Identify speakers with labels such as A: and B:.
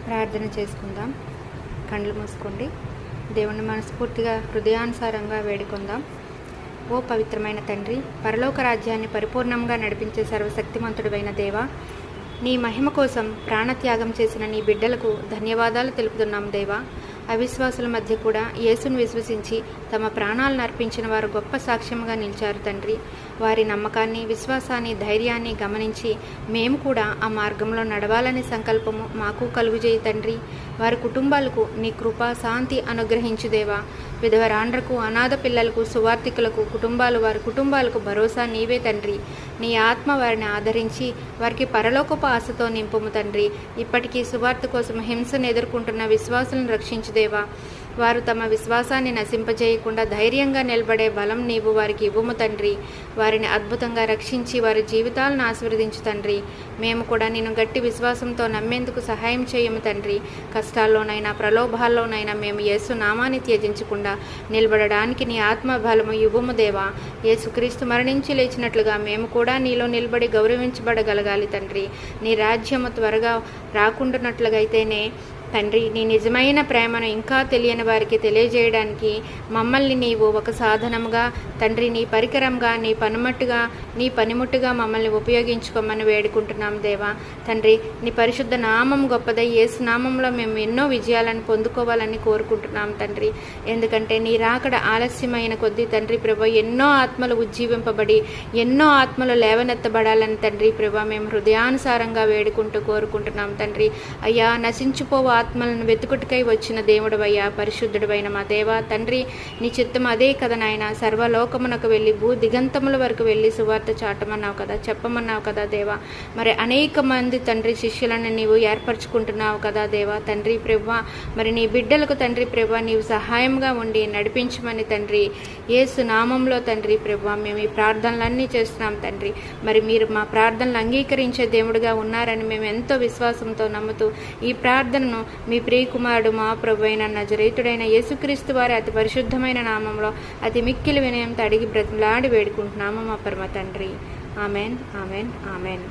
A: ప్రార్థన చేసుకుందాం. కళ్ళు మూసుకోండి. దేవుణ్ణి మనస్ఫూర్తిగా హృదయానుసారంగా వేడుకుందాం. ఓ పవిత్రమైన తండ్రి, పరలోక రాజ్యాన్ని పరిపూర్ణంగా నడిపించే సర్వశక్తిమంతుడైన దేవా, నీ మహిమ కోసం ప్రాణత్యాగం చేసిన నీ బిడ్డలకు ధన్యవాదాలు తెలుపుతున్నాం దేవా. అవిశ్వాసుల మధ్య కూడా యేసును విశ్వసించి తమ ప్రాణాలను అర్పించిన వారు గొప్ప సాక్ష్యంగా నిలిచారు తండ్రి. వారి నమ్మకాన్ని, విశ్వాసాన్ని, ధైర్యాన్ని గమనించి మేము కూడా ఆ మార్గంలో నడవాలనే సంకల్పము మాకు కలుగుజేయి తండ్రి. వారి కుటుంబాలకు నీ కృప, శాంతి అనుగ్రహించు దేవా. విధవరాండ్రకు, అనాథ పిల్లలకు, సువార్థికులకు వారి కుటుంబాలకు భరోసా నీవే తండ్రి. నీ ఆత్మ వారిని ఆదరించి వారికి పరలోకపు ఆశతో నింపుము తండ్రి. ఇప్పటికీ సువార్త కోసం హింసను ఎదుర్కొంటున్న విశ్వాసులను రక్షించు దేవా. వారు తమ విశ్వాసాన్ని నశింపజేయకుండా ధైర్యంగా నిలబడే బలం నీవు వారికి ఇవ్వము తండ్రి. వారిని అద్భుతంగా రక్షించి వారి జీవితాలను ఆశీర్వదించు తండ్రి. మేము కూడా నేను గట్టి విశ్వాసంతో నమ్మేందుకు సహాయం చేయము తండ్రి. కష్టాల్లోనైనా ప్రలోభాల్లోనైనా మేము యేసు నామాన్ని త్యజించకుండా నిలబడడానికి నీ ఆత్మ బలము ఇవ్వము దేవా. యేసుక్రీస్తు మరణించి లేచినట్లుగా మేము కూడా నీలో నిలబడి గౌరవించబడగలగాలి తండ్రి. నీ రాజ్యము త్వరగా రాకుండానట్లుగైతేనే తండ్రి, నీ నిజమైన ప్రేమను ఇంకా తెలియని వారికి తెలియజేయడానికి మమ్మల్ని నీవు ఒక సాధనముగా తండ్రి, నీ పరికరంగా, నీ పనిముట్టుగా మమ్మల్ని ఉపయోగించుకోమని వేడుకుంటున్నాం దేవా. తండ్రి, నీ పరిశుద్ధ నామం గొప్పదై యేసు నామంలో మేము ఎన్నో విజయాలను పొందుకోవాలని కోరుకుంటున్నాం తండ్రి. ఎందుకంటే నీ రాకడ ఆలస్యమైన కొద్దీ తండ్రి ప్రభా, ఎన్నో ఆత్మలు ఉజ్జీవింపబడి ఎన్నో ఆత్మలు లేవనెత్తబడాలని తండ్రి ప్రభా మేము హృదయానుసారంగా కోరుకుంటున్నాం తండ్రి. అయ్యా, నశించిపోవు ఆత్మలను వెతుకుటికై వచ్చిన దేవుడవయ్యా, పరిశుద్ధుడవైన మా దేవా తండ్రి, నీ చిత్తం అదే కదా నాయన. సర్వలోకమునకు వెళ్ళి భూ దిగంతముల వరకు వెళ్ళి సువార్త చాటమన్నావు కదా, చెప్పమన్నావు కదా దేవా. మరి అనేక మంది తండ్రి శిష్యులను నీవు ఏర్పరచుకుంటున్నావు కదా దేవా. తండ్రి ప్రభా, మరి నీ బిడ్డలకు తండ్రి ప్రభా నీవు సహాయంగా ఉండి నడిపించమని తండ్రి యేసు నామంలో తండ్రి ప్రభా మేము ఈ ప్రార్థనలన్నీ చేస్తున్నాం తండ్రి. మరి మీరు మా ప్రార్థనలు అంగీకరించే దేవుడిగా ఉన్నారని మేము ఎంతో విశ్వాసంతో నమ్ముతూ ఈ ప్రార్థనను మీ ప్రియకుమారుడు మా ప్రభు అయిన నజరేతుడైన యేసుక్రీస్తు వారి అతి పరిశుద్ధమైన నామంలో అతి మిక్కిలి వినయంతో అడిగి బ్రతిమలాడి వేడుకుంటున్నాము మా పరమ తండ్రి. Amen, amen, amen.